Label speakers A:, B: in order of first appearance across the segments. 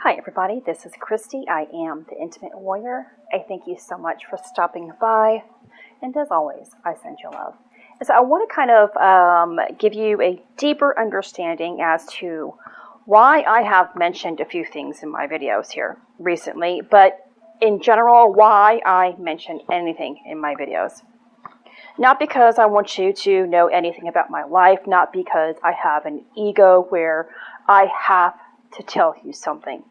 A: Hi everybody, this is Christy. I am the Intimate Warrior. I thank you so much for stopping by, and as always, I send you love. And so I want to kind of give you a deeper understanding as to why I have mentioned a few things in my videos here recently, but in general, why I mention anything in my videos. Not because I want you to know anything about my life, not because I have an ego where I have to tell you something.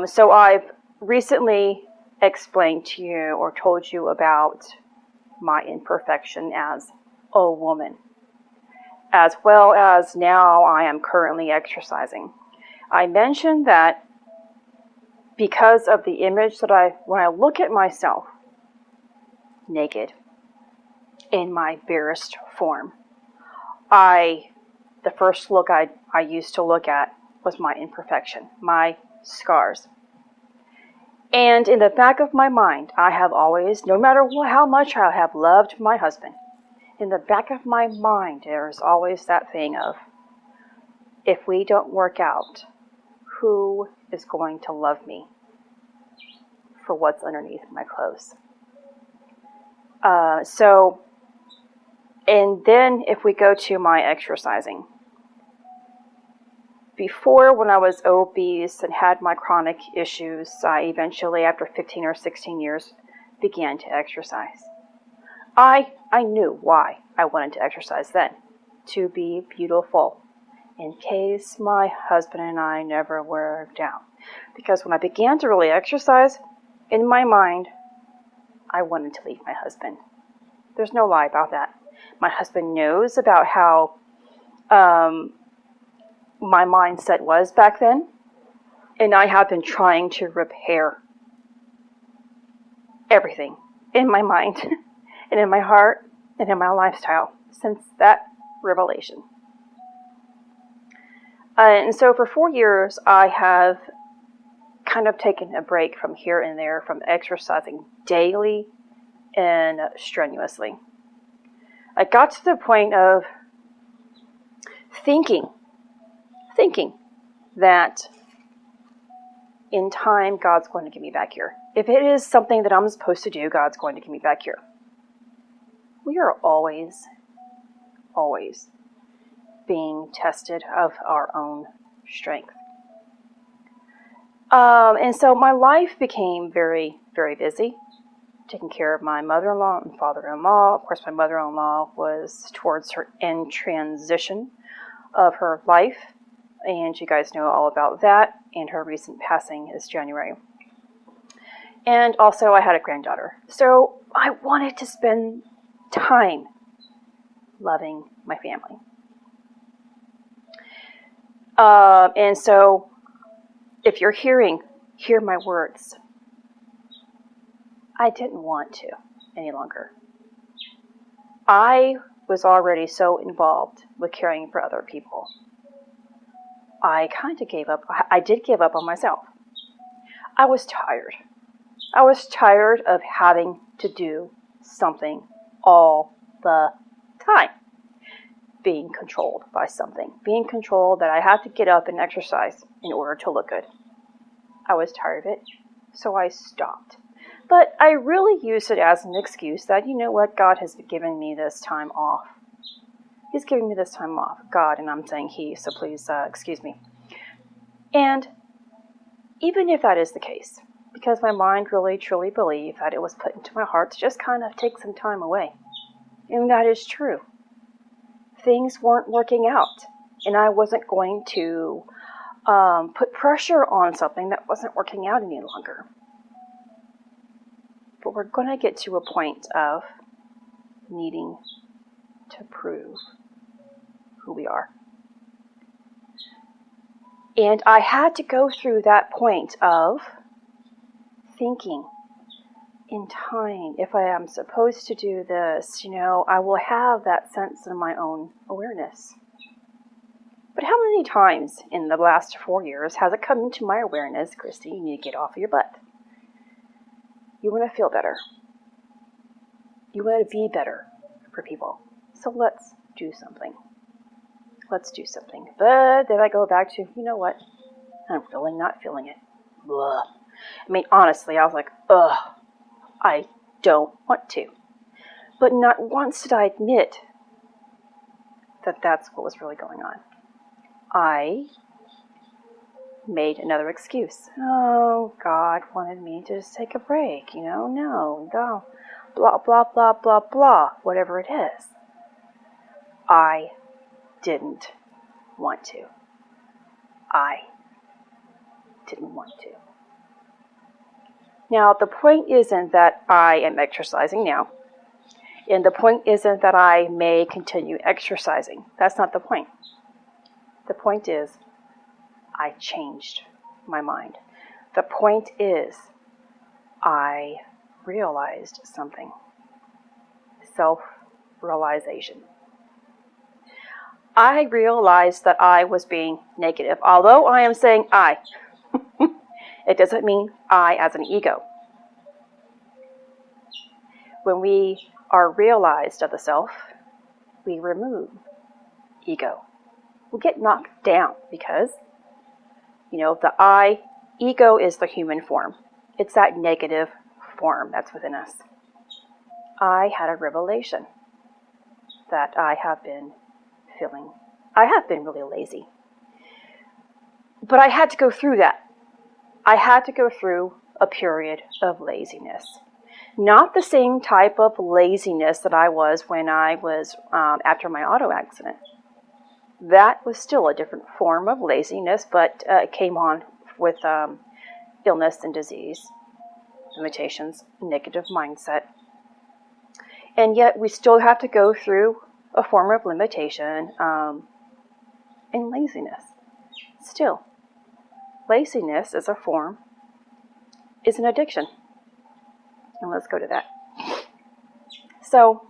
A: So I've recently explained to you or told you about my imperfection as a woman, as well as now I am currently exercising. I mentioned that because of the image that when I look at myself naked in my barest form, the first look I used to look at was my imperfection, my scars. And in the back of my mind, I have always, no matter how much I have loved my husband, in the back of my mind, there's always that thing of, if we don't work out, who is going to love me for what's underneath my clothes? And then if we go to my exercising, before, when I was obese and had my chronic issues, I eventually, after 15 or 16 years, began to exercise. I knew why I wanted to exercise then, to be beautiful, in case my husband and I never worked out. Because when I began to really exercise, in my mind, I wanted to leave my husband. There's no lie about that. My husband knows about how my mindset was back then, and I have been trying to repair everything in my mind and in my heart and in my lifestyle since that revelation. And so for 4 years, I have kind of taken a break from here and there from exercising daily and strenuously. I got to the point of thinking that in time, God's going to get me back here. If it is something that I'm supposed to do, God's going to get me back here. We are always being tested of our own strength. And so my life became very, very busy, taking care of my mother-in-law and father-in-law. Of course, my mother-in-law was towards her end transition of her life, and you guys know all about that, and her recent passing is January. And also I had a granddaughter. So I wanted to spend time loving my family. And so if you're hear my words. I didn't want to any longer. I was already so involved with caring for other people. I kind of gave up. I did give up on myself. I was tired. I was tired of having to do something all the time. Being controlled by something. Being controlled that I had to get up and exercise in order to look good. I was tired of it, so I stopped. But I really used it as an excuse that, you know what, God has given me this time off. He's giving me this time off. God, and I'm saying he, so please excuse me. And even if that is the case, because my mind really truly believed that it was put into my heart to just kind of take some time away. And that is true. Things weren't working out, and I wasn't going to put pressure on something that wasn't working out any longer. But we're going to get to a point of needing to prove who we are. And I had to go through that point of thinking in time, if I am supposed to do this, I will have that sense of my own awareness. But how many times in the last 4 years has it come into my awareness, Christy, you need to get off of your butt. You want to feel better. You want to be better for people. So let's do something. Let's do something. But then I go back to, you know what? I'm really not feeling it. Ugh. I mean, honestly, I was like, ugh, I don't want to. But not once did I admit that that's what was really going on. I made another excuse. Oh, God wanted me to just take a break, no, blah, blah, blah, blah, blah, whatever it is. I didn't want to. I didn't want to. Now, the point isn't that I am exercising now, and the point isn't that I may continue exercising. That's not the point. The point is, I changed my mind. The point is, I realized something. SelfRealization. I realized that I was being negative. Although I am saying I, it doesn't mean I as an ego. When we are realized of the self, we remove ego. We get knocked down because, the I, ego is the human form. It's that negative form that's within us. I had a revelation that I have been really lazy. But I had to go through that. I had to go through a period of laziness. Not the same type of laziness that I was when I was after my auto accident. That was still a different form of laziness, but it came on with illness and disease, limitations, negative mindset. And yet we still have to go through a form of limitation and laziness. Still, laziness is an addiction. And let's go to that. So,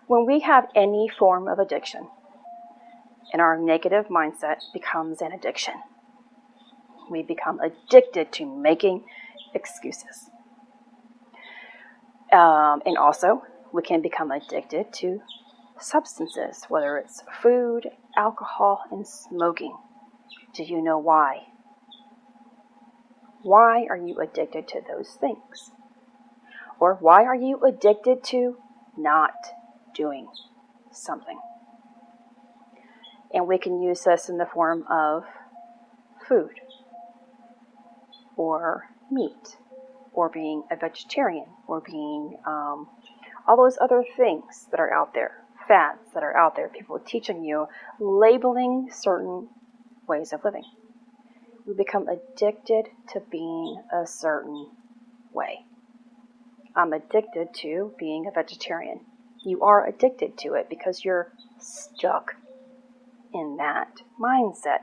A: when we have any form of addiction, and our negative mindset becomes an addiction, we become addicted to making excuses. And also, we can become addicted to substances, whether it's food, alcohol, and smoking. Do you know why? Why are you addicted to those things? Or why are you addicted to not doing something? And we can use this in the form of food, or meat, or being a vegetarian, or being all those other things that are out there, fads that are out there, people teaching you, labeling certain ways of living. We become addicted to being a certain way. I'm addicted to being a vegetarian. You are addicted to it because you're stuck in that mindset,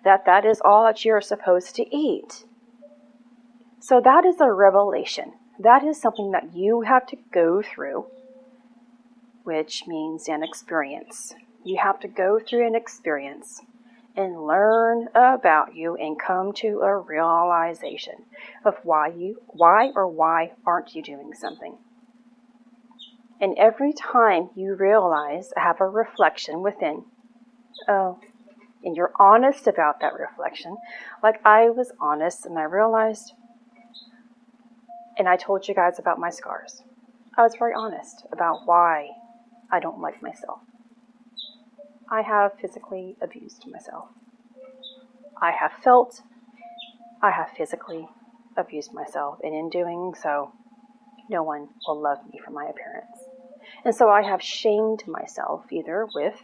A: that is all that you're supposed to eat. So that is a revelation. That is something that you have to go through, which means an experience. You have to go through an experience and learn about you and come to a realization of why aren't you doing something. And every time you realize, have a reflection within, and you're honest about that reflection, like I was honest and I realized, and I told you guys about my scars. I was very honest about why I don't like myself. I have physically abused myself. I have physically abused myself, and in doing so, no one will love me for my appearance. And so I have shamed myself either with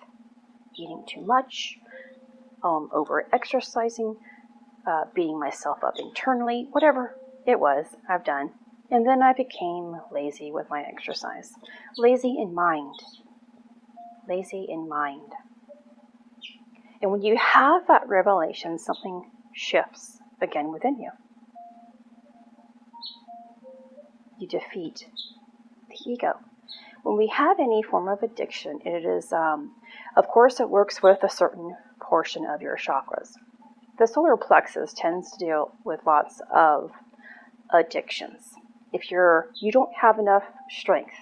A: eating too much, over exercising, beating myself up internally, whatever it was I've done. And then I became lazy with my exercise. Lazy in mind. Lazy in mind. And when you have that revelation, something shifts again within you. You defeat the ego. When we have any form of addiction, it is, of course, it works with a certain portion of your chakras. The solar plexus tends to deal with lots of addictions. If you don't have enough strength,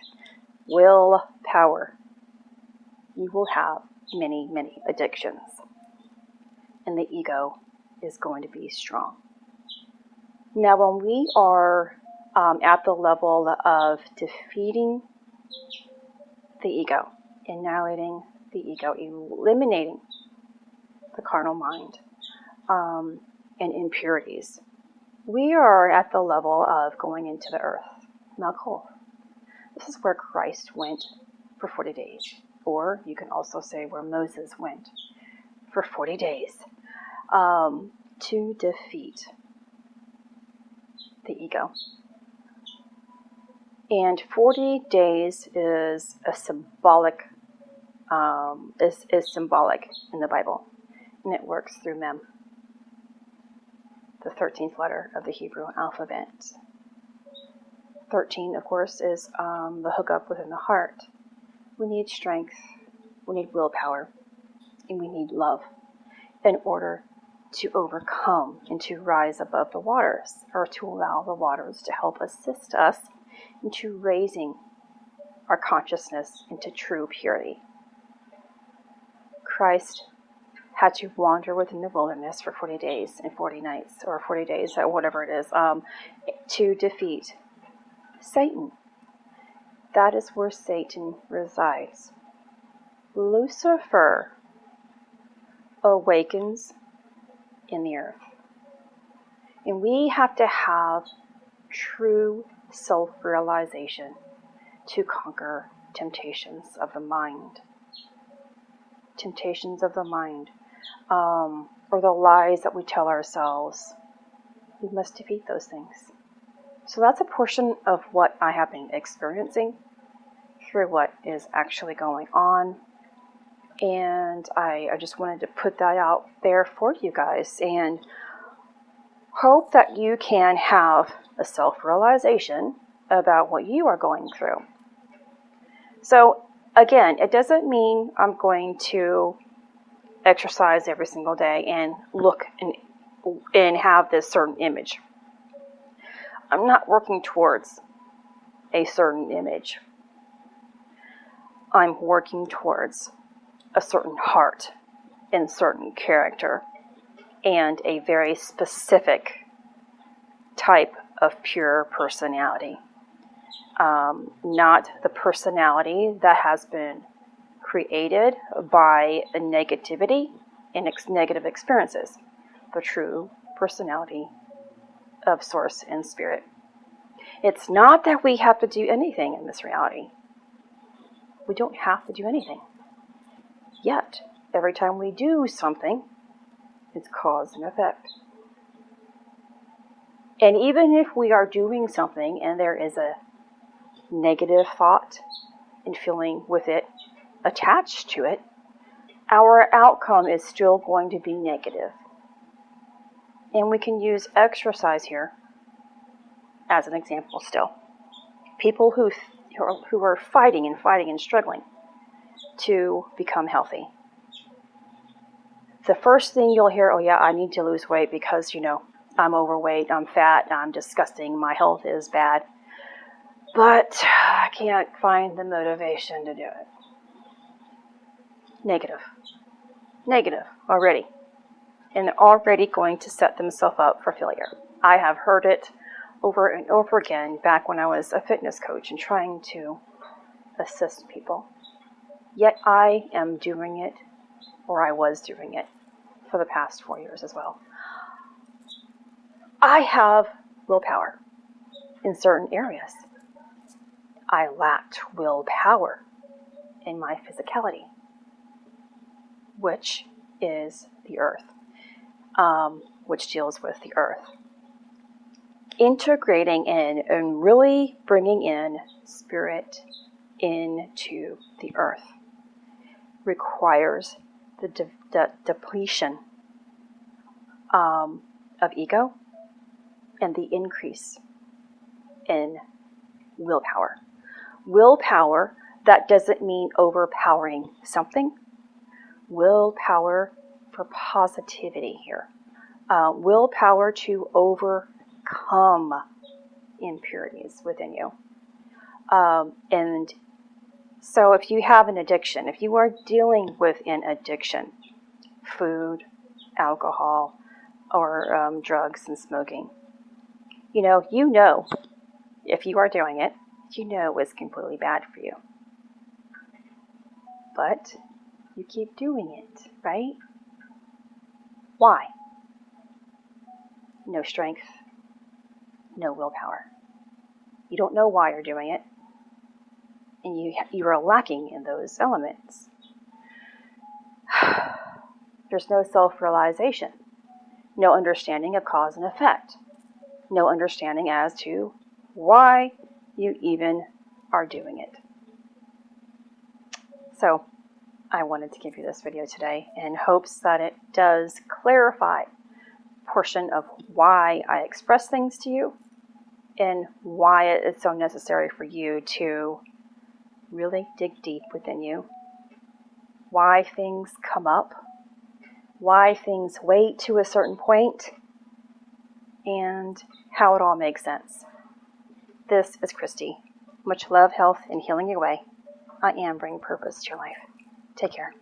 A: willpower, you will have many, many addictions. And the ego is going to be strong. Now, when we are at the level of defeating the ego, annihilating the ego, eliminating the carnal mind and impurities, we are at the level of going into the earth, Malkuth. This is where Christ went for 40 days. Or you can also say where Moses went for 40 days to defeat the ego. And 40 days is a symbolic, is symbolic in the Bible. And it works through Mem, the 13th letter of the Hebrew alphabet. 13, of course, is the hookup within the heart. We need strength, we need willpower, and we need love in order to overcome and to rise above the waters, or to allow the waters to help assist us into raising our consciousness into true purity. Christ had to wander within the wilderness for 40 days and 40 nights, or 40 days, or whatever it is, to defeat Satan. That is where Satan resides. Lucifer awakens in the earth. And we have to have true self-realization to conquer temptations of the mind. Temptations of the mind, or the lies that we tell ourselves. We must defeat those things. So that's a portion of what I have been experiencing through what is actually going on. And I just wanted to put that out there for you guys and hope that you can have a self-realization about what you are going through. So again, it doesn't mean I'm going to exercise every single day and look and have this certain image. I'm not working towards a certain image. I'm working towards a certain heart and certain character and a very specific type of pure personality. Not the personality that has been created by a negativity and negative experiences. The true personality of Source and Spirit. It's not that we have to do anything in this reality. We don't have to do anything. Yet, every time we do something, it's cause and effect. And even if we are doing something and there is a negative thought and feeling with it attached to it, our outcome is still going to be negative. And we can use exercise here as an example still. People who are fighting and struggling to become healthy. The first thing you'll hear, oh yeah, I need to lose weight because, I'm overweight, I'm fat, I'm disgusting, my health is bad. But I can't find the motivation to do it. Negative already. And they're already going to set themselves up for failure. I have heard it over and over again back when I was a fitness coach and trying to assist people. Yet I am doing it, or I was doing it, for the past 4 years as well. I have willpower in certain areas. I lacked willpower in my physicality, which is the earth, which deals with the earth. Integrating in and really bringing in spirit into the earth requires the depletion of ego and the increase in willpower. Willpower, that doesn't mean overpowering something. Willpower for positivity here. Willpower to overcome impurities within you. And so if you have an addiction, if you are dealing with an addiction, food, alcohol, for drugs and smoking. You know, if you are doing it, you know it's completely bad for you. But you keep doing it, right? Why? No strength, no willpower. You don't know why you're doing it, and you are lacking in those elements. There's no self-realization, no understanding of cause and effect, no understanding as to why you even are doing it. So, I wanted to give you this video today in hopes that it does clarify a portion of why I express things to you and why it is so necessary for you to really dig deep within you, why things come up, why things wait to a certain point, and how it all makes sense. This is Christy. Much love, health, and healing your way. I am bringing purpose to your life. Take care.